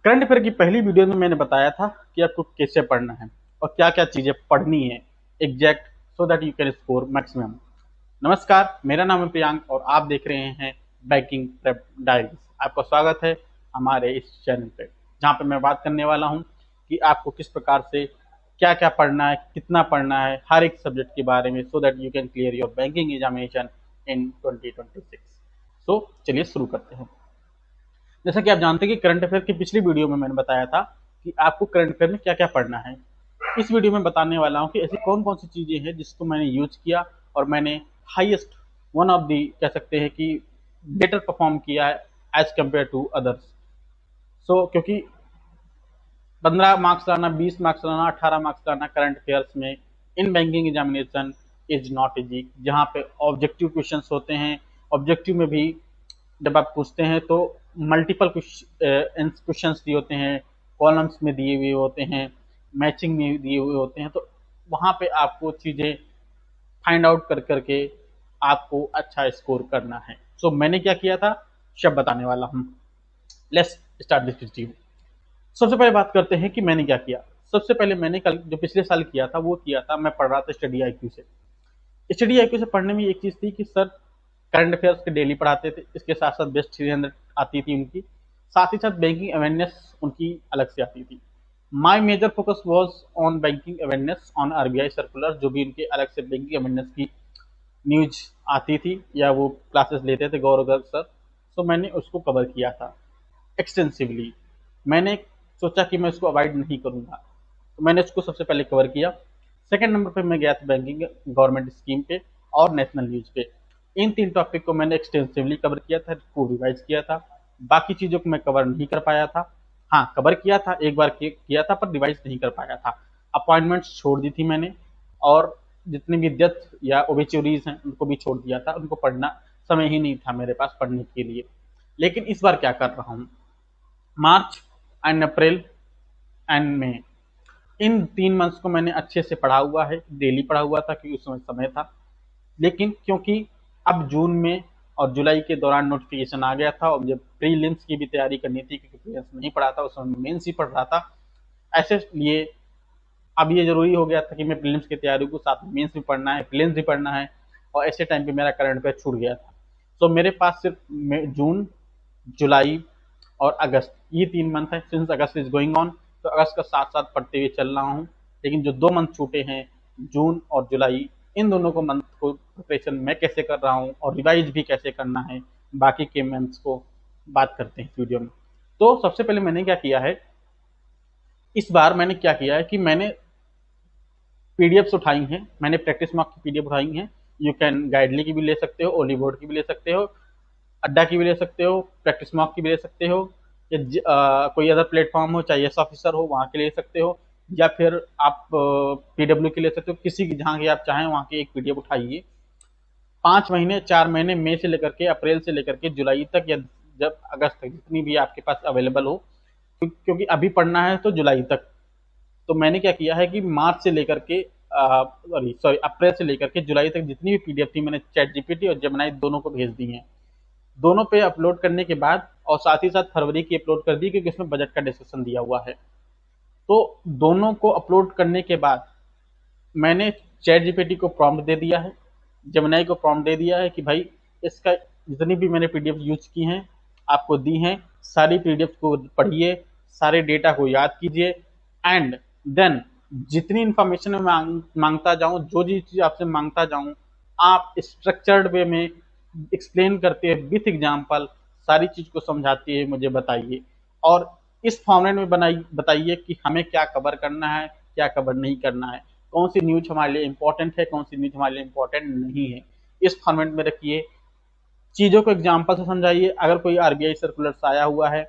Current affair की पहली video में मैंने बताया था कि आपको कैसे पढ़ना है और क्या क्या चीजें पढ़नी है exact, so that you can score maximum. नमस्कार, मेरा नाम है प्रियांक और आप देख रहे हैं बैंकिंग प्रेप डायरीज। आपका स्वागत है हमारे इस चैनल पे, जहाँ पे मैं बात करने वाला हूँ कि आपको किस प्रकार से क्या क्या पढ़ना है, कितना पढ़ना है हर एक सब्जेक्ट के बारे में, so that you can clear your banking examination in 2026। सो चलिए शुरू करते हैं। जैसा कि आप जानते हैं कि करंट अफेयर की पिछली वीडियो में मैंने बताया था कि आपको करंट अफेयर में क्या क्या पढ़ना है। इस वीडियो में बताने वाला हूं कि ऐसी कौन कौन सी चीजें हैं जिसको मैंने यूज किया और मैंने हाईएस्ट, वन ऑफ दी कह सकते हैं कि बेटर परफॉर्म किया है एज कम्पेयर टू अदर्स। क्योंकि 15 मार्क्स लाना, 20 मार्क्स लाना, 18 मार्क्स लाना करंट अफेयर्स में इन banking examination is not easy. जहाँ पे ऑब्जेक्टिव क्वेश्चंस होते हैं, ऑब्जेक्टिव में भी जब आप पूछते हैं तो मल्टीपल क्वेश्चंस दिए होते हैं, कॉलम्स में दिए हुए होते हैं, मैचिंग में दिए हुए होते हैं, तो वहाँ पे आपको चीज़ें फाइंड आउट कर करके आपको अच्छा स्कोर करना है। मैंने क्या किया था सब बताने वाला हूँ। Let's start this video. सबसे पहले बात करते हैं कि मैंने क्या किया। सबसे पहले मैंने कल जो पिछले साल किया था वो किया था, मैं पढ़ रहा था स्टडी आईक्यू से। स्टडी आईक्यू से पढ़ने में एक चीज़ थी कि सर करंट अफेयर्स के डेली पढ़ाते थे, इसके साथ साथ बेस्ट 300 आती थी उनकी, साथ ही साथ बैंकिंग अवेयरनेस उनकी अलग से आती थी। My major focus was on banking awareness on RBI circular, जो भी उनके अलग से बैंकिंग अवेयरनेस की न्यूज आती थी या वो क्लासेस लेते थे गौरव गर्ग सर। मैंने उसको कवर किया था एक्सटेंसिवली। मैंने सोचा कि मैं उसको अवॉइड नहीं करूंगा, तो मैंने उसको सबसे पहले कवर किया। सेकंड नंबर पे मैं गया था बैंकिंग गवर्नमेंट स्कीम पे और नेशनल न्यूज पे। इन तीन टॉपिक को मैंने एक्सटेंसिवली कवर किया था, को रिवाइज किया था। बाकी चीज़ों को मैं कवर नहीं कर पाया था। हाँ, कवर किया था, एक बार किया था पर रिवाइज नहीं कर पाया था। अपॉइंटमेंट्स छोड़ दी थी मैंने, और जितने भी डेथ या ओबिचुरीज हैं उनको भी छोड़ दिया था। उनको पढ़ना समय ही नहीं था मेरे पास पढ़ने के लिए। लेकिन इस बार क्या कर रहा हूँ, March and April and May, इन 3 मंथ्स को मैंने अच्छे से पढ़ा हुआ है, डेली पढ़ा हुआ था क्योंकि उस समय समय था। लेकिन क्योंकि अब जून में और जुलाई के दौरान नोटिफिकेशन आ गया था और मुझे प्रीलिम्स की भी तैयारी करनी थी, क्योंकि प्रीलिम्स नहीं पढ़ा था उस समय, मेंस ही पढ़ रहा था। ऐसे लिए अब ये जरूरी हो गया था कि मैं प्रीलिम्स की तैयारी को साथ में मेंस भी पढ़ना है, प्रीलिम्स भी पढ़ना है, और ऐसे टाइम पे मेरा करंट अफेयर छूट गया था। मेरे पास सिर्फ जून, जुलाई और अगस्त, ये 3 मंथ है। Since August is going on, तो अगस्त का साथ साथ पढ़ते हुए चल रहा हूँ। लेकिन जो 2 मंथ छूटे हैं, जून और जुलाई, इन दोनों को मंथ को प्रिपरेशन मैं कैसे कर रहा हूँ और रिवाइज भी कैसे करना है, बाकी के मंथ्स को बात करते हैं इस वीडियो में। तो सबसे पहले मैंने क्या किया है, इस बार मैंने क्या किया है कि मैंने पीडीएफ्स उठाई हैं, मैंने प्रैक्टिस मार्क की पीडीएफ उठाई हैं। यू कैन गाइडली की भी ले सकते हो, ओलीबोर्ड की भी ले सकते हो, अड्डा की भी ले सकते हो, प्रैक्टिस मार्क की भी ले सकते हो, या कोई अदर प्लेटफॉर्म हो, चाहे एस ऑफिसर हो वहाँ के ले सकते हो, या फिर आप पीडब्ल्यू के ले सकते हो। किसी की जहाँ की आप चाहें वहाँ की एक पीडीएफ उठाइए। 5 महीने, 4 महीने, मई से लेकर के अप्रैल से लेकर के जुलाई तक, या जब अगस्त तक, जितनी भी आपके पास अवेलेबल हो, क्योंकि अभी पढ़ना है तो जुलाई तक। तो मैंने क्या किया है कि मार्च से लेकर के सॉरी अप्रैल से लेकर के जुलाई तक जितनी भी पीडीएफ थी मैंने चैट जीपीटी और जेमिनी दोनों को भेज दी हैं। दोनों पे अपलोड करने के बाद, और साथ ही साथ फरवरी की अपलोड कर दी क्योंकि उसमें बजट का डिस्कशन दिया हुआ है। तो दोनों को अपलोड करने के बाद मैंने चैट जीपीटी को प्रॉम्प्ट दे दिया है, जेमिनी को प्रॉम्प्ट दे दिया है कि भाई इसका जितनी भी मैंने पीडीएफ यूज की हैं आपको दी हैं, सारी पीडीएफ को पढ़िए, सारे डेटा को याद कीजिए, एंड देन जितनी इंफॉर्मेशन मैं मांगता जाऊं, जो चीज आपसे मांगता जाऊं, आप स्ट्रक्चर्ड वे में एक्सप्लेन करते हुए विथ एग्जाम्पल सारी चीज को समझाते हुए मुझे बताइए, और इस फॉर्मेट में बताइए कि हमें क्या कवर करना है, क्या कवर नहीं करना है, कौन सी न्यूज हमारे लिए इंपॉर्टेंट है, कौन सी न्यूज हमारे लिए इंपॉर्टेंट नहीं है। इस फॉर्मेट में रखिए, चीजों को एग्जाम्पल से समझाइए। अगर कोई आरबीआई सर्कुलर आया हुआ है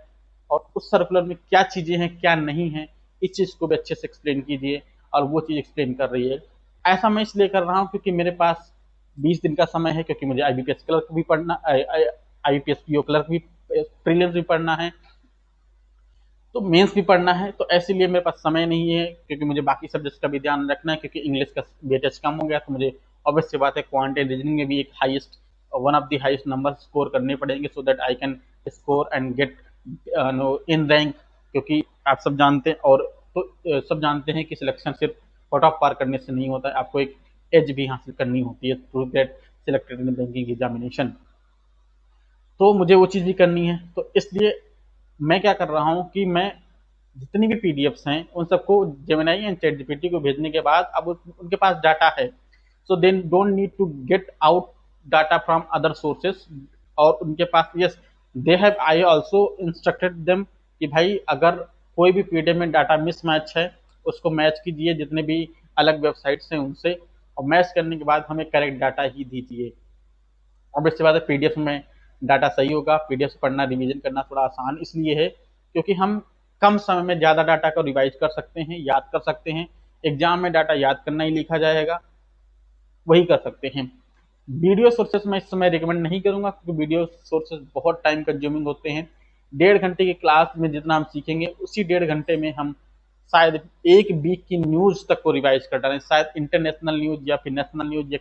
और उस सर्कुलर में क्या चीजें हैं क्या नहीं है, इस चीज को भी अच्छे से एक्सप्लेन कीजिए, और वो चीज एक्सप्लेन कर रही है। ऐसा मैं इसलिए कर रहा हूँ क्योंकि मेरे पास 20 दिन का समय है, क्योंकि मुझे आईबीपीएस क्लर्क भी पढ़ना, आईबीपीएस पीओ क्लर्क भी, प्रीलिम्स भी पढ़ना है, तो मेंस भी पढ़ना है। तो ऐसे लिए मेरे पास समय नहीं है, क्योंकि मुझे बाकी सब्जेक्ट्स का भी ध्यान रखना है, क्योंकि इंग्लिश का वेटेज कम हो गया, तो मुझे ऑब्वियस सी बात है क्वांट एंड रीजनिंग में भी एक highest, one of the highest number score करने पड़ेंगे, so that I can score and get in rank क्योंकि आप सब जानते हैं और तो सब जानते हैं कि सिलेक्शन सिर्फ कट ऑफ पार करने से नहीं होता है, आपको एक एज भी हासिल करनी होती है to get selected in banking examination. तो मुझे वो चीज़ भी करनी है, तो इसलिए मैं क्या कर रहा हूँ कि मैं जितनी भी पीडीएफ्स हैं उन सबको जेमिनाई एंड चैट जीपीटी को भेजने के बाद अब उनके पास डाटा है, so they don't need to get out data from other sources. और उनके पास yes they have I also instructed them कि भाई अगर कोई भी पीडीएफ में डाटा मिसमैच है उसको मैच कीजिए जितने भी अलग वेबसाइट्स हैं उनसे, और मैच करने के बाद हमें करेक्ट डाटा ही दीजिए। अब इसके बाद पीडीएफ में डाटा सही होगा। पीडीएफ से पढ़ना रिवीजन करना थोड़ा आसान इसलिए है क्योंकि हम कम समय में ज़्यादा डाटा को रिवाइज कर सकते हैं, याद कर सकते हैं। एग्जाम में डाटा याद करना ही लिखा जाएगा, वही कर सकते हैं। वीडियो सोर्सेस मैं इस समय रिकमेंड नहीं करूंगा क्योंकि वीडियो सोर्सेस बहुत टाइम कंज्यूमिंग होते हैं। 1.5 घंटे की क्लास में जितना हम सीखेंगे उसी 1.5 घंटे में हम शायद एक वीक की न्यूज तक को रिवाइज कर डालें, शायद इंटरनेशनल न्यूज या फिर नेशनल न्यूज या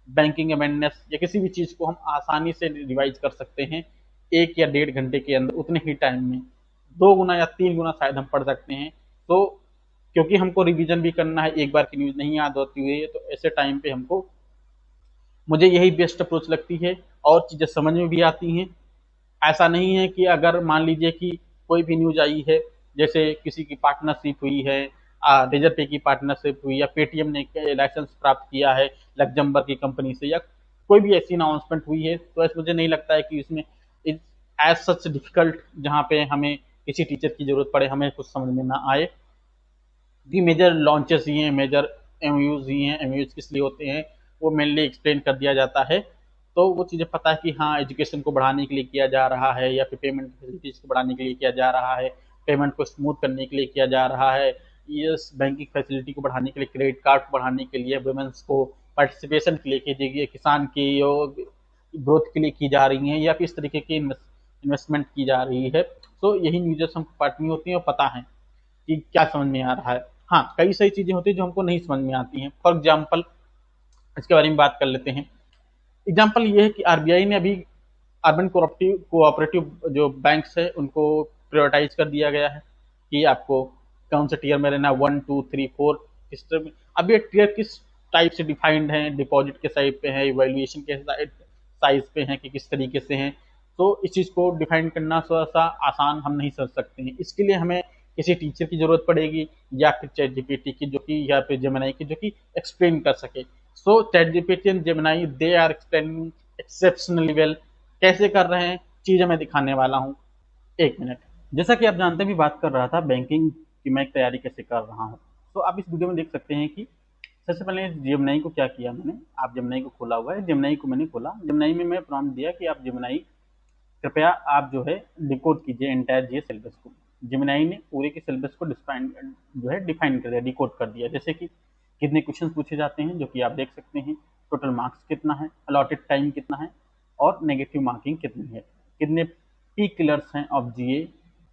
बैंकिंग अवेयरनेस या किसी भी चीज को हम आसानी से रिवाइज कर सकते हैं 1 या 1.5 घंटे के अंदर, उतने ही टाइम में 2 गुना या 3 गुना शायद हम पढ़ सकते हैं। तो क्योंकि हमको रिवीजन भी करना है, एक बार की न्यूज नहीं याद होती हुई है, तो ऐसे टाइम पे हमको मुझे यही बेस्ट अप्रोच लगती है और चीजें समझ में भी आती हैं। ऐसा नहीं है कि अगर मान लीजिए कि कोई भी न्यूज आई है, जैसे किसी की पार्टनरशिप हुई है, रिजर्व पे की पार्टनरशिप हुई या पेटीएम ने लाइसेंस प्राप्त किया है लग्जमबर्ग की कंपनी से, या कोई भी ऐसी अनाउंसमेंट हुई है, तो ऐसे मुझे नहीं लगता है कि इसमें एज सच डिफिकल्ट जहाँ पे हमें किसी टीचर की जरूरत पड़े हमें कुछ समझ में ना आए। भी मेजर लॉन्चेस ही हैं, मेजर एमयूज ही हैं। एमयूज किस लिए होते हैं वो मेनली एक्सप्लेन कर दिया जाता है, तो वो चीज़ें पता है कि हाँ एजुकेशन को बढ़ाने के लिए किया जा रहा है या फिर पेमेंट फैसिलिटीज को बढ़ाने के लिए किया जा रहा है, पेमेंट को स्मूथ करने के लिए किया जा रहा है, ये बैंकिंग फैसिलिटी को बढ़ाने के लिए, क्रेडिट कार्ड को बढ़ाने के लिए, वुमेन्स को पार्टिसिपेशन के लिए कीजिए, किसान की ग्रोथ के लिए की जा रही हैं या फिर इस तरीके की इन्वेस्टमेंट की जा रही है। तो यही न्यूज़ हमको पढ़नी होती हैं और पता है कि क्या समझ में आ रहा है। हाँ, कई सारी चीज़ें होती हैं जो हमको नहीं समझ में आती हैं। फॉर एग्जाम्पल इसके बारे में बात कर लेते हैं। एग्जाम्पल ये है कि आरबीआई ने अभी अर्बन कोऑपरेटिव जो बैंक्स है उनको प्रायोरिटाइज कर दिया गया है कि आपको कौन से टीयर में रहना, 1 2 3 4 किस तरह में। अब ये टीयर किस टाइप से डिफाइंड है, डिपॉजिट के साइज पे है, वैल्यूएशन के साइज पे है कि किस तरीके से हैं, तो इस चीज़ को डिफाइन करना थोड़ा सा आसान हम नहीं समझ सकते हैं। इसके लिए हमें किसी टीचर की जरूरत पड़ेगी या फिर चैट जीपीटी की जो कि, या फिर जेमिनाई की जो कि एक्सप्लेन कर सके। So ChatGPT and Gemini they are explaining exceptionally well. कैसे कर रहे हैं चीज़ें मैं दिखाने वाला हूँ, 1 मिनट। जैसा कि आप जानते हैं भी बात कर रहा था बैंकिंग की मैं तैयारी कैसे कर रहा हूँ, तो आप इस वीडियो में देख सकते हैं कि सबसे पहले जेमिनाई को क्या किया मैंने। आप जेमिनाई को खोला हुआ है, जेमिनाई को मैंने खोला, जेमिनाई में मैं प्रॉम्प्ट दिया कि आप जेमिनाई कृपया आप जो है डिकोड कीजिए एंटायर जी सिलेबस को। जेमिनाई ने पूरे के सिलेबस को डिफाइन कर दिया, डिकोड कर दिया। जैसे कि कितने क्वेश्चन पूछे जाते हैं जो कि आप देख सकते हैं, टोटल मार्क्स कितना है, अलॉटेड टाइम कितना है और नेगेटिव मार्किंग कितनी है, कितने पी किलर्स हैं ऑफ जीए।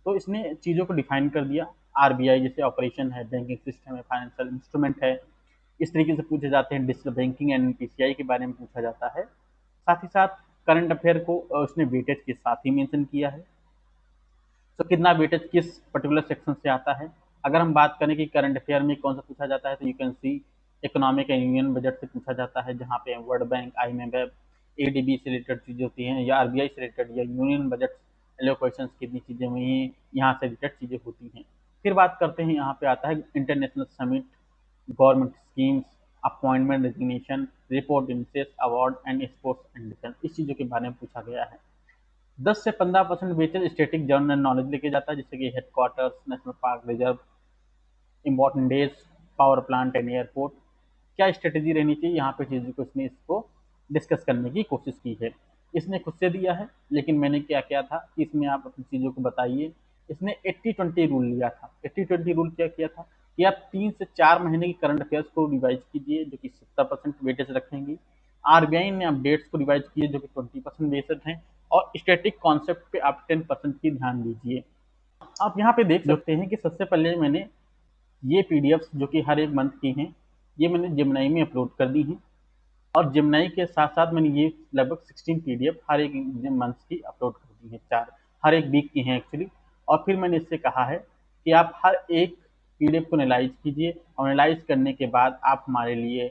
तो इसने चीज़ों को डिफाइन कर दिया। आरबीआई जैसे ऑपरेशन है, बैंकिंग सिस्टम है, फाइनेंशियल इंस्ट्रूमेंट है, इस तरीके से पूछे जाते हैं। डिजिटल बैंकिंग एंड पीसीआई के बारे में पूछा जाता है। साथ ही साथ करंट अफेयर को उसने वेटेज के साथ ही मेंशन किया है, तो कितना वेटेज किस पर्टिकुलर सेक्शन से आता है। अगर हम बात करें कि करंट अफेयर में कौन सा पूछा जाता है, तो you can see economic and union budget से पूछा जाता है, जहाँ पे वर्ल्ड बैंक, आईएमएफ, एडीबी से रिलेटेड चीज़ें होती हैं, या आरबीआई से रिलेटेड या यूनियन बजट एलोकेशन कितनी चीज़ें हुई हैं, यहाँ से रिलेटेड चीज़ें होती हैं। फिर बात करते हैं, यहाँ पे आता है international summit, government schemes, appointment, resignation, report, इंसेस, award and sports and defence, इस चीज़ों के बारे में पूछा गया है। 10 से 15% वेटेज स्टैटिक जनरल नॉलेज लेके जाता है, जैसे कि headquarters, national park reserve, important days, power plant and airport, क्या स्ट्रेटेजी रहनी चाहिए, यहाँ पे चीज़ों को इसने इसको डिस्कस करने की कोशिश की है। इसने खुद से दिया है, लेकिन मैंने क्या किया था कि इसमें आप अपनी चीज़ों को बताइए। इसने 80-20 रूल लिया था। 80-20 रूल क्या किया था कि आप 3 से 4 महीने की करंट अफेयर्स को रिवाइज कीजिए जो कि 70% वेटेज रखेंगी। आरबीआई ने अपडेट्स को रिवाइज किए जो कि 20% वेटेज हैं, और स्टैटिक कॉन्सेप्ट पे आप 10% की ध्यान दीजिए। आप यहाँ पे देख सकते हैं कि सबसे पहले मैंने ये पीडीएफ्स जो कि हर एक मंथ की हैं, ये मैंने जेमिनाई में अपलोड कर दी हैं, और जेमिनाई के साथ साथ मैंने ये लगभग 16 पीडीएफ हर एक मंथ की अपलोड कर दी है, 4 हर एक वीक की हैं एक्चुअली। और फिर मैंने इससे कहा है कि आप हर एक पीडीएफ को एनालाइज कीजिए और एनालाइज करने के बाद आप हमारे लिए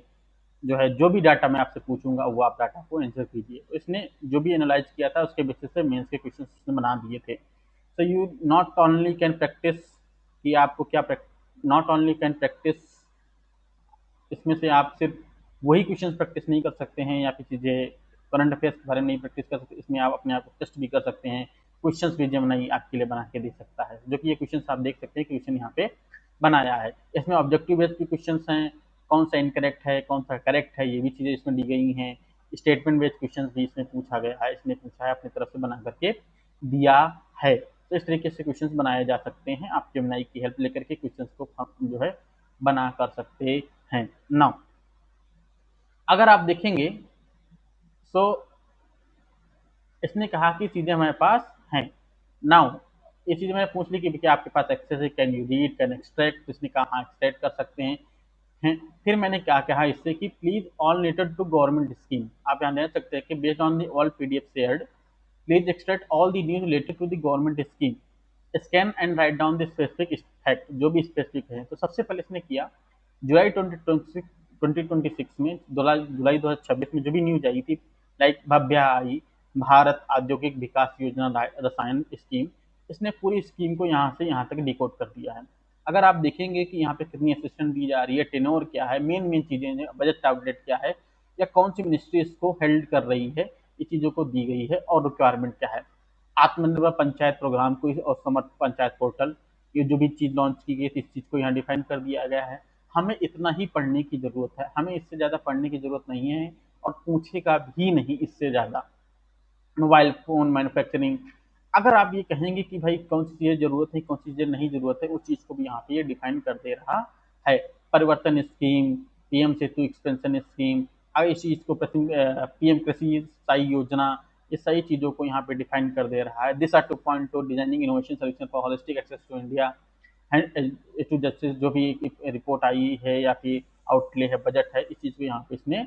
जो है जो भी डाटा मैं आपसे पूछूंगा वो आप डाटा को आंसर कीजिए। तो इसने जो भी एनालाइज किया था उसके बेसिस पे मेंस के क्वेश्चन इसने बना दिए थे। So you not only can practice कि आपको क्या नॉट ओनली कैन प्रैक्टिस, इसमें से आप सिर्फ वही क्वेश्चन प्रैक्टिस नहीं कर सकते हैं या फिर चीज़ें करंट अफेयर्स के बारे में नहीं प्रैक्टिस कर सकते, इसमें आप अपने आप को टेस्ट भी कर सकते हैं। क्वेश्चंस भी जेमिनी आपके लिए बना के दे सकता है, जो कि ये क्वेश्चंस आप देख सकते हैं क्वेश्चन यहाँ पे बनाया है। इसमें ऑब्जेक्टिव बेस्ड भी क्वेश्चंस हैं, कौन सा इनकरेक्ट है कौन सा करेक्ट है ये भी चीज़ें इसमें दी गई हैं। स्टेटमेंट बेस्ड क्वेश्चन भी इसमें पूछा गया है, इसने पूछा है अपनी तरफ से बना करके दिया है। तो इस तरीके से क्वेश्चंस बनाए जा सकते हैं, आप जेमिनी की हेल्प लेकर के क्वेश्चंस को जो है बना कर सकते हैं। नाउ अगर आप देखेंगे सो इसने कहा कि चीजें हमारे पास हैं। नाउ ये चीज मैंने पूछ ली कि क्या आपके पास एक्सेस है, can you read can extract, इसने कहा हाँ एक्सट्रैक्ट कर सकते हैं। फिर मैंने क्या कहा इससे कि please all related to government scheme, आप यहाँ देख सकते हैं कि based on the all PDF shared please extract all the news related to the government scheme, scan and write down the specific fact, जो भी स्पेसिफिक है। तो सबसे पहले इसने किया जुलाई 2026 में, जुलाई 2026 में जो भी न्यूज आई थी, लाइक भव्या आई भारत औद्योगिक विकास योजना रसायन स्कीम, इसने पूरी स्कीम को यहाँ से यहाँ तक डिकोड कर दिया है। अगर आप देखेंगे कि यहाँ पे कितनी असिस्टेंट दी जा रही है, टेनोर क्या है, मेन चीजें, बजट टारगेट क्या है, या कौन सी मिनिस्ट्री इसको हेल्ड कर रही है, ये चीजों को दी गई है, और रिक्वायरमेंट क्या है। आत्मनिर्भर पंचायत प्रोग्राम को और समर्थ पंचायत पोर्टल, ये जो भी चीज लॉन्च की गई थी इस चीज को यहाँ डिफाइन कर दिया गया है। हमें इतना ही पढ़ने की जरूरत है, हमें इससे ज्यादा पढ़ने की जरूरत नहीं है और पूछेगा भी नहीं इससे ज्यादा। मोबाइल फोन मैन्युफैक्चरिंग, अगर आप ये कहेंगे कि भाई कौन सी चीजें जरूरत है कौन सी चीजें नहीं जरूरत है, उस चीज को भी यहाँ पे ये डिफाइन कर दे रहा है। परिवर्तन स्कीम, पीएम सेतु एक्सपेंशन स्कीम, आगे इस चीज को पीएम कृषि सिंचाई योजना, ये सारी चीजों को यहाँ पे डिफाइन कर दे रहा है। This R 2.2 designing innovation solution for holistic access to India to justice, जो भी रिपोर्ट आई है या फिर आउटले है, बजट है, इस चीज को यहाँ पे इसने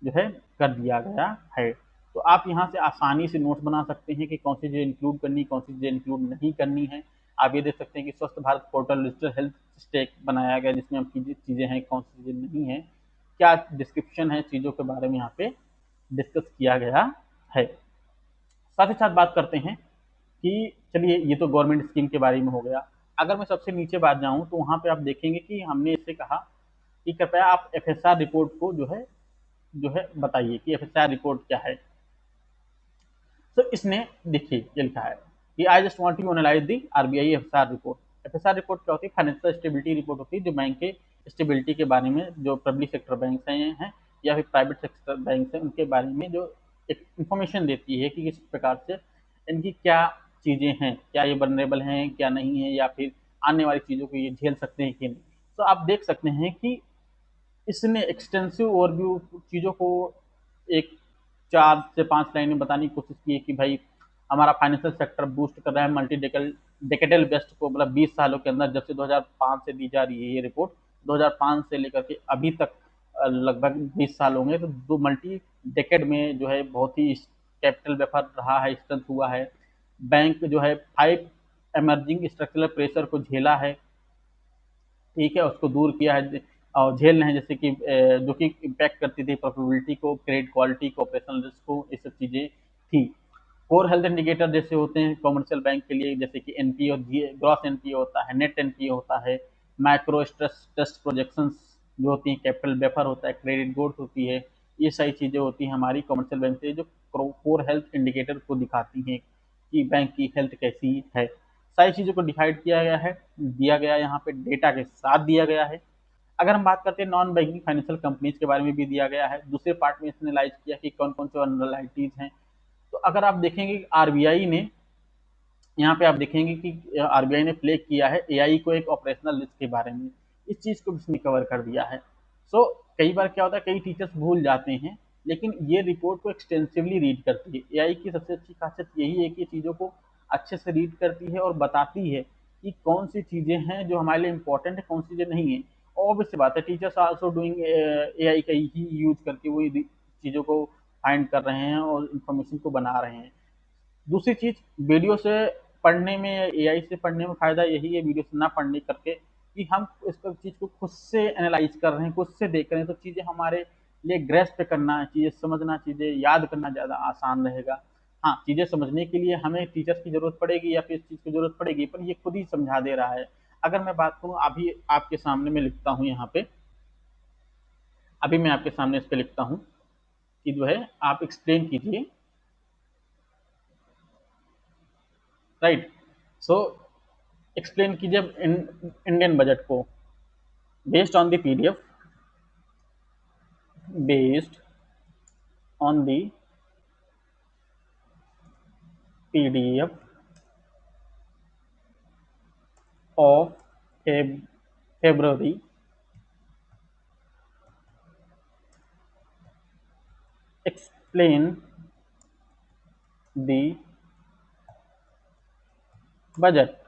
जो है कर दिया गया है। तो आप यहाँ से आसानी से नोट्स बना सकते हैं कि कौन सी चीज़ें इंक्लूड करनी कौन सी चीज़ें इंक्लूड नहीं करनी है। आप ये देख सकते हैं कि Swasth Bharat portal digital health stack बनाया गया, जिसमें हम चीज़ें हैं कौन सी चीज़ें नहीं है, क्या डिस्क्रिप्शन है चीज़ों के बारे में यहाँ पे डिस्कस किया गया है। साथ ही साथ बात करते हैं कि चलिए ये तो गवर्नमेंट स्कीम के बारे में हो गया। अगर मैं सबसे नीचे बात जाऊँ तो वहाँ पे आप देखेंगे कि हमने इससे कहा कि कृपया आप एफएसआर रिपोर्ट को जो है बताइए कि एफएसआर रिपोर्ट क्या है। तो इसने देखिए ये लिखा है कि I just want to analyze the RBI FSR report. FSR report क्या होती है? फाइनेंशियल स्टेबिलिटी रिपोर्ट होती है, जो बैंक के स्टेबिलिटी के बारे में, जो पब्लिक सेक्टर बैंक हैं या फिर प्राइवेट सेक्टर बैंक हैं, उनके बारे में जो एक इंफॉर्मेशन देती है कि किस प्रकार से इनकी क्या चीज़ें हैं, क्या ये वनरेबल हैं क्या नहीं है, या फिर आने वाली चीज़ों को ये झेल सकते हैं कि नहीं। तो आप देख सकते हैं कि इसने एक्सटेंसिव ओवरव्यू चीज़ों को एक 4 से 5 लाइनें बताने की कोशिश की है कि भाई हमारा फाइनेंशियल सेक्टर बूस्ट कर रहा है मल्टी डेकेडल बेस्ट को, मतलब 20 सालों के अंदर, जब से 2005 से दी जा रही है ये रिपोर्ट, 2005 से लेकर के अभी तक लगभग 20 साल होंगे, तो दो मल्टी डेकेड में जो है बहुत ही कैपिटल बेफर रहा है, स्ट्रेंथ हुआ है। बैंक जो है 5 एमर्जिंग स्ट्रक्चरल प्रेशर को झेला है, ठीक है, उसको दूर किया है और झेल रहे हैं, जैसे कि जो कि इम्पैक्ट करती थी प्रॉफिटेबिलिटी को, क्रेडिट क्वालिटी को, ऑपरेशनल रिस्क को, ये सब चीज़ें थी। कोर हेल्थ इंडिकेटर जैसे होते हैं कॉमर्शियल बैंक के लिए, जैसे कि एनपीए और ग्रॉस एनपीए होता है, नेट एनपीए होता है, माइक्रो स्ट्रेस टेस्ट प्रोजेक्शंस जो होती हैं, कैपिटल बेफर होता है, क्रेडिट ग्रोथ होती है, ये सारी चीज़ें होती हैं हमारी कॉमर्शियल बैंक से, जो कोर हेल्थ इंडिकेटर को दिखाती हैं कि बैंक की हेल्थ कैसी है। सारी चीज़ों को डिसाइड किया गया है, दिया गया यहाँ पे डेटा के साथ दिया गया है। अगर हम बात करते हैं नॉन बैंकिंग फाइनेंशियल कंपनीज के बारे में भी दिया गया है। दूसरे पार्ट में इसने एनालाइज किया कि कौन कौन से वल्नरेबिलिटीज हैं। तो अगर आप देखेंगे आरबीआई ने, यहाँ पे आप देखेंगे कि आरबीआई ने प्ले किया है एआई को एक ऑपरेशनल रिस्क के बारे में, इस चीज़ को इसने कवर कर दिया है। सो कई बार क्या होता है, कई टीचर्स भूल जाते हैं, लेकिन ये रिपोर्ट को एक्सटेंसिवली रीड करती है। एआई की सबसे अच्छी खासियत यही है कि चीज़ों को अच्छे से रीड करती है और बताती है कि कौन सी चीज़ें हैं जो हमारे लिए इंपॉर्टेंट है, कौन सी चीज़ें नहीं है। ऑब्वियस बात है, टीचर्स आल्सो डूइंग एआई का ही यूज करके वो चीज़ों को फाइंड कर रहे हैं और इन्फॉर्मेशन को बना रहे हैं। दूसरी चीज़, वीडियो से पढ़ने में, एआई से पढ़ने में फ़ायदा यही है वीडियो से ना पढ़ने करके, कि हम इस चीज़ को खुद से एनालाइज कर रहे हैं, खुद से देख रहे हैं, तो चीज़ें हमारे लिए ग्रेस्प करना, चीज़ें समझना, चीज़ें याद करना ज़्यादा आसान रहेगा। हाँ, चीज़ें समझने के लिए हमें टीचर्स की ज़रूरत पड़ेगी या फिर इस चीज़ की ज़रूरत पड़ेगी, पर ये खुद ही समझा दे रहा है। अगर मैं बात करूँ, अभी आपके सामने मैं लिखता हूँ यहाँ पे, अभी मैं आपके सामने इस पे लिखता हूँ कि जो है आप एक्सप्लेन कीजिए, राइट। सो एक्सप्लेन कीजिए इंडियन बजट को based on the PDF, based on the PDF of February explain the budget,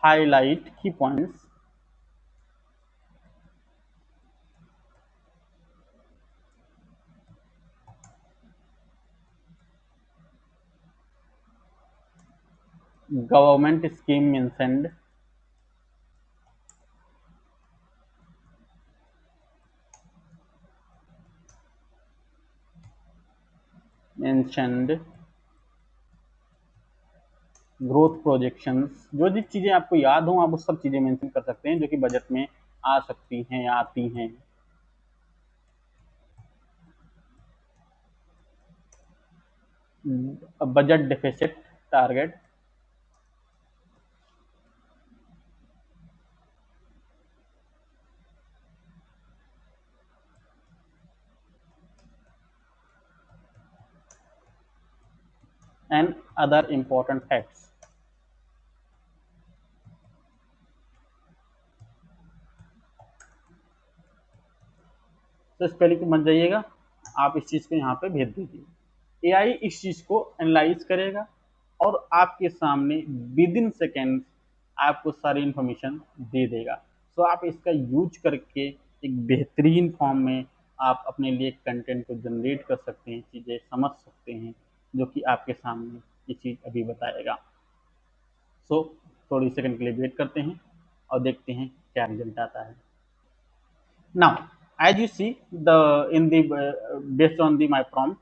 highlight key points, government scheme mentioned growth projections, जो जिस चीज़ें आपको याद हो आप वो सब चीज़ें मेंशन कर सकते हैं जो कि बजट में आ सकती हैं या आती हैं। Budget deficit target, and other important facts. तो इस पहले को मत जाइएगा, आप इस चीज़ को यहाँ पे भेज दीजिए। एआई इस चीज़ को एनालाइज करेगा और आपके सामने विद इन सेकेंड आपको सारी इंफॉर्मेशन दे देगा। सो आप इसका यूज करके एक बेहतरीन फॉर्म में आप अपने लिए कंटेंट को जनरेट कर सकते हैं, चीज़ें समझ सकते हैं जो कि आपके सामने ये चीज़ अभी बताएगा। सो थोड़ी सेकंड के लिए वेट करते हैं और देखते हैं क्या रिजल्ट आता है। Now, as you see, the in the based on the my prompt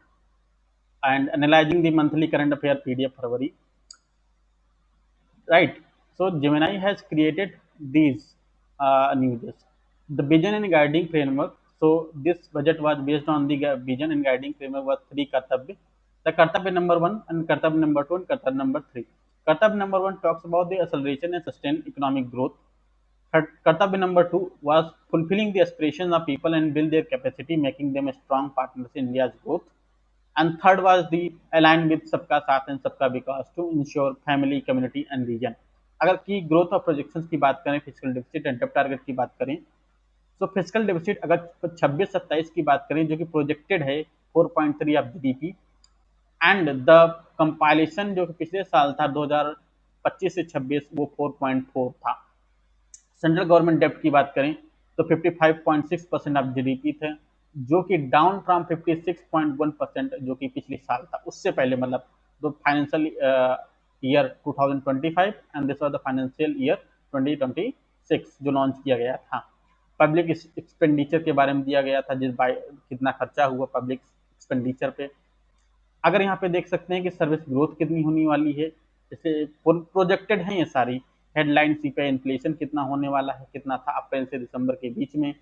and analyzing the monthly current affair PDF February, right? So Gemini has created these news. The vision and guiding framework. So this budget was based on the vision and guiding framework was three kartabya. The kartabya number one and kartabya number two and kartabya number three. Kartabya number one talks about the acceleration and sustained economic growth. Kartabya number two was fulfilling the aspirations of people and build their capacity, making them a strong partners in India's growth. And third was the align with Sabka Saath and Sabka Vikas to ensure family, community and region. अगर की growth और projections की बात करें, physical deficit and डेब्ट target की बात करें, तो फिजिकल डिफिसिट अगर 26-27 की बात करें जो कि प्रोजेक्टेड है 4.3 of GDP, and the compilation जो कि पिछले साल था 2025 से 26 वो 4.4 था। सेंट्रल गवर्नमेंट डेप्ट की बात करें तो 55.6% ऑफ जीडीपी थे, जो कि डाउन फ्रॉम 56.1% जो कि पिछले साल था, उससे पहले मतलब दो financial year 2025 and this was the financial year 2026 जो लॉन्च किया गया था। पब्लिक एक्सपेंडिचर के बारे में दिया गया था, कितना खर्चा हुआ पब्लिक एक्सपेंडिचर पे। अगर यहाँ पे देख सकते हैं कि सर्विस ग्रोथ कितनी होने वाली है, जैसे प्रोजेक्टेड है ये सारी हेडलाइन सी पे, इन्फ्लेशन कितना होने वाला है, कितना था अप्रैल से दिसंबर के बीच में।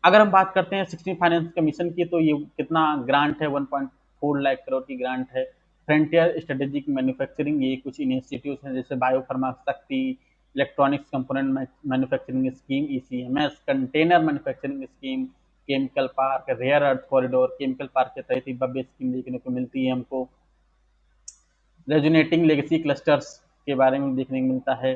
अगर हम बात करते हैं 16 फाइनेंस कमीशन की, तो ये कितना ग्रांट है, 1.4 लाख करोड़ की ग्रांट है। फ्रंटियर स्ट्रेटेजिक मैन्युफैक्चरिंग, ये कुछ इनिशिएटिव्स हैं जैसे biopharma Shakti, electronics component manufacturing scheme ECMS, container manufacturing scheme, chemical park, rare earth corridor, chemical park के तहत भव्य स्कीम देखने को मिलती है हमको। रेजुनेटिंग लेगेसी क्लस्टर्स के बारे में देखने को मिलता है,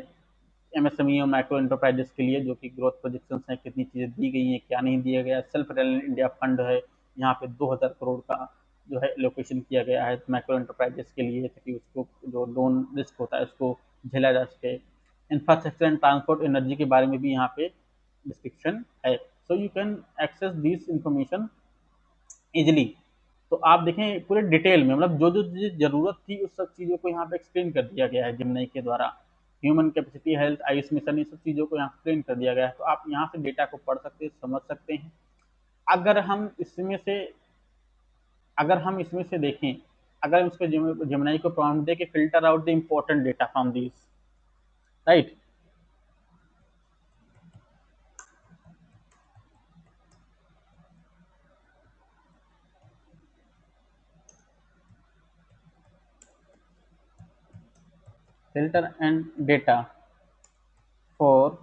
एमएसएमई और माइक्रो एंटरप्राइजेस के लिए जो कि ग्रोथ प्रोजेक्शंस हैं, कितनी चीज़ें दी गई हैं, क्या नहीं दिया गया। सेल्फ रिलायंट इंडिया फंड है, यहाँ पे 2000 करोड़ का जो है लोकेशन किया गया है माइक्रो एंटरप्राइजेस के लिए, ताकि उसको जो लोन रिस्क होता है उसको झेला जा सके। इंफ्रास्ट्रक्चर एंड ट्रांसपोर्ट एनर्जी के बारे में भी यहाँ पे डिस्क्रिप्शन है। So you can access this information easily. तो आप देखें पूरे डिटेल में, मतलब जो जो चीज़ ज़रूरत थी उस सब चीज़ों को यहाँ पे एक्सप्लेन कर दिया गया है। जो जो चीज़ ज़रूरत थी उस सब चीज़ों को यहाँ पे एक्सप्लेन कर दिया गया है जेमिनी के द्वारा। Human capacity, health, Ayush mission, ये सब चीज़ों को यहाँ एक्सप्लेन कर दिया गया है। तो आप यहाँ से डेटा को पढ़ सकते हैं, समझ सकते हैं। अगर हम इसमें से अगर हम इसमें से देखें, अगर हम उसको जेमिनी को प्रॉम्प्ट दे के filter out the important data from this, right. filter and data for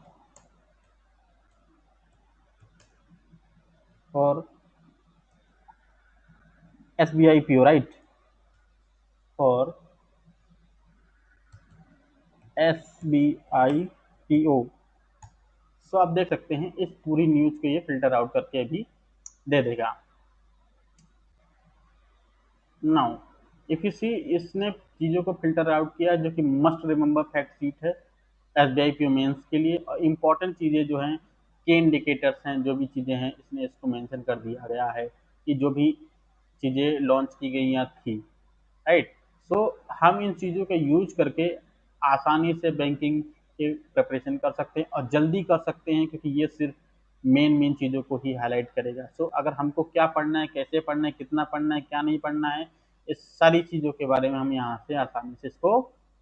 SBI PO, right? For SBI PO। सो आप देख सकते हैं इस पूरी न्यूज को ये फिल्टर आउट करके भी दे देगा। नाउ इफ यू सी, इसने चीज़ों को फिल्टर आउट किया जो कि मस्ट रिमेंबर फैक्ट शीट है SBI PO मेंस के लिए। और इम्पॉर्टेंट चीज़ें जो हैं, के इंडिकेटर्स हैं, जो भी चीज़ें हैं इसने इसको मेंशन कर दिया गया है कि जो भी चीज़ें लॉन्च की गई या थी, राइट। सो हम इन चीज़ों का यूज करके आसानी से बैंकिंग के प्रिपरेशन कर सकते हैं और जल्दी कर सकते हैं, क्योंकि ये सिर्फ मेन चीज़ों को ही हाईलाइट करेगा। सो अगर हमको क्या पढ़ना है, कैसे पढ़ना है, कितना पढ़ना है, क्या नहीं पढ़ना है, इस सारी चीज़ों के बारे में हम यहाँ से आसानी से इसको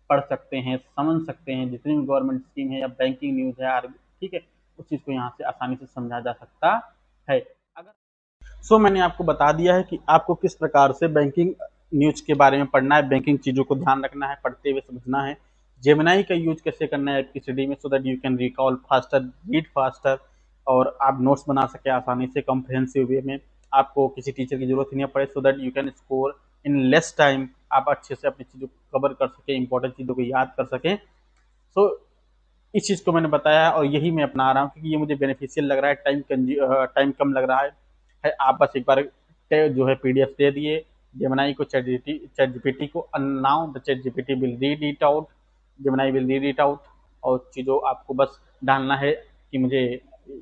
पढ़ सकते हैं, समझ सकते हैं। जितनी भी गवर्नमेंट स्कीम है या बैंकिंग न्यूज़ है, ठीक है, उस चीज़ को यहाँ से आसानी से समझा जा सकता है। अगर मैंने आपको बता दिया है कि आपको किस प्रकार से बैंकिंग न्यूज के बारे में पढ़ना है, बैंकिंग चीज़ों को ध्यान रखना है, पढ़ते हुए समझना है, जेमिनी का यूज कैसे करना है आपकी स्टडी में, so that you can recall faster, read faster, और आप नोट्स बना सके आसानी से कॉम्प्रिहेंसिव वे में। आपको किसी टीचर की जरूरत ही नहीं पड़े, so that you can score in less time. आप अच्छे से अपनी चीज़ों को कवर कर सकें, इंपॉर्टेंट चीज़ों को याद कर सकें। सो इस चीज़ को मैंने बताया और यही मैं अपना रहा हूँ, क्योंकि ये मुझे बेनिफिशियल लग रहा है, टाइम कम लग रहा है। आप बस एक बार जो है PDF दे दिए जेमिनी को, चैट जीपीटी को, now the chat GPT will read it out, Gemini will read it out. और चीज़ों आपको बस डालना है कि मुझे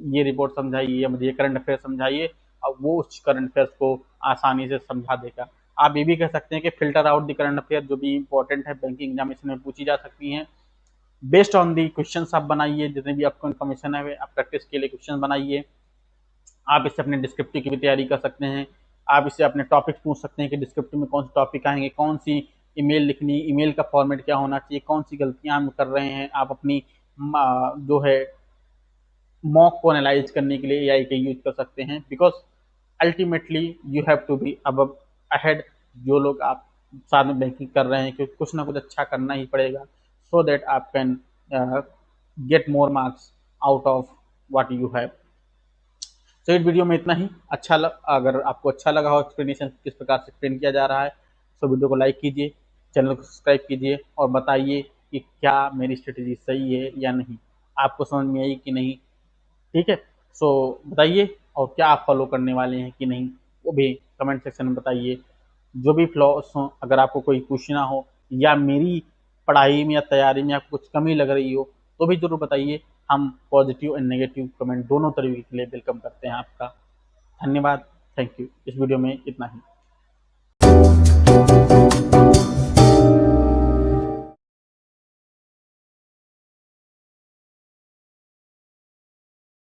ये रिपोर्ट समझाइए या मुझे ये करंट अफेयर समझाइए, और वो उस करंट अफेयर्स को आसानी से समझा देगा। आप ये भी कह सकते हैं कि filter out the current affair, जो भी इंपॉर्टेंट है बैंकिंग एग्जामिनेशन में पूछी जा सकती हैं, बेस्ड ऑन दी क्वेश्चंस आप बनाइए। जितने भी आपको इन्फॉर्मेशन है आप प्रैक्टिस के लिए क्वेश्चन बनाइए। आप इससे अपने डिस्क्रिप्टिव की भी तैयारी कर सकते हैं। आप इससे अपने टॉपिक पूछ सकते हैं कि डिस्क्रिप्टिव में कौन से टॉपिक आएंगे, कौन सी ईमेल लिखनी, ईमेल का फॉर्मेट क्या होना चाहिए, कौन सी गलतियां हम कर रहे हैं। आप अपनी जो है मॉक को एनालाइज करने के लिए AI का यूज कर सकते हैं, because ultimately you have to be अब अहेड। जो लोग आप साथ में बैंकिंग कर रहे हैं, क्योंकि कुछ ना कुछ अच्छा करना ही पड़ेगा, सो दैट आप can get more marks out of what you have. तो इस वीडियो में इतना ही। अगर आपको अच्छा लगा हो एक्सप्लेनेशन किस प्रकार से एक्सप्लेन किया जा रहा है, तो वीडियो को लाइक कीजिए, चैनल को सब्सक्राइब कीजिए और बताइए कि क्या मेरी स्ट्रेटेजी सही है या नहीं, आपको समझ में आई कि नहीं। ठीक है, सो बताइए, और क्या आप फॉलो करने वाले हैं कि नहीं, वो भी कमेंट सेक्शन में बताइए। जो भी फ्लॉस हो, अगर आपको कोई पूछना हो या मेरी पढ़ाई में या तैयारी में आपको कुछ कमी लग रही हो, तो भी जरूर बताइए। हम पॉजिटिव एंड नेगेटिव कमेंट दोनों तरीके के लिए वेलकम करते हैं आपका। धन्यवाद, थैंक यू। इस वीडियो में इतना ही।